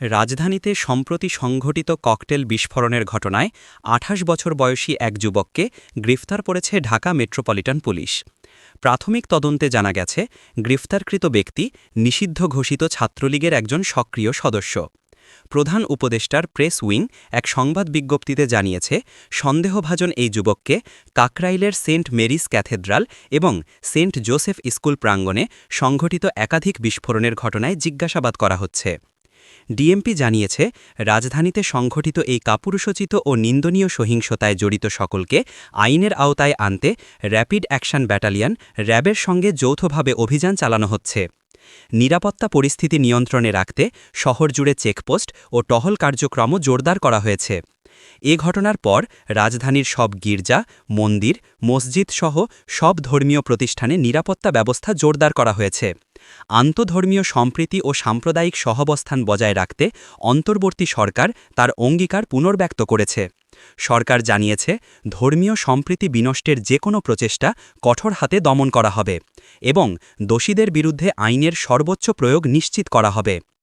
রাজধানীতে সম্প্রতি সংঘটিত ককটেল বিস্ফোরণের ঘটনায় ২৮ বছর বয়সী এক যুবককে গ্রেফতার করেছে ঢাকা মেট্রোপলিটন পুলিশ। প্রাথমিক তদন্তে জানা গেছে, গ্রেফতারকৃত ব্যক্তি নিষিদ্ধ ঘোষিত ছাত্রলীগের একজন সক্রিয় সদস্য। প্রধান উপদেষ্টার প্রেস উইং এক সংবাদ বিজ্ঞপ্তিতে জানিয়েছে, সন্দেহভাজন এই যুবককে কাকরাইলের সেন্ট মেরিস ক্যাথেড্রাল এবং সেন্ট জোসেফ স্কুল প্রাঙ্গণে সংঘটিত একাধিক বিস্ফোরণের ঘটনায় জিজ্ঞাসাবাদ করা হচ্ছে। ডিএমপি জানিয়েছে, রাজধানীতে সংঘটিত এই কাপুরুষোচিত ও নিন্দনীয় সহিংসতায় জড়িত সকলকে আইনের আওতায় আনতে র্যাপিড অ্যাকশন ব্যাটালিয়ন র্যাবের সঙ্গে যৌথভাবে অভিযান চালানো হচ্ছে। নিরাপত্তা পরিস্থিতি নিয়ন্ত্রণে রাখতে শহর জুড়ে চেকপোস্ট ও টহল কার্যক্রমও জোরদার করা হয়েছে। এ ঘটনার পর রাজধানীর সব গির্জা, মন্দির, মসজিদ সহ সব ধর্মীয় প্রতিষ্ঠানে নিরাপত্তা ব্যবস্থা জোরদার করা হয়েছে। আন্তঃধর্মীয় সম্প্রীতি ও সাম্প্রদায়িক সহাবস্থান বজায় রাখতে অন্তর্বর্তী সরকার তার অঙ্গীকার পুনর্ব্যক্ত করেছে। সরকার জানিয়েছে, ধর্মীয় সম্প্রীতি বিনষ্টের যে কোনো প্রচেষ্টা কঠোর হাতে দমন করা হবে এবং দোষীদের বিরুদ্ধে আইনের সর্বোচ্চ প্রয়োগ নিশ্চিত করা হবে।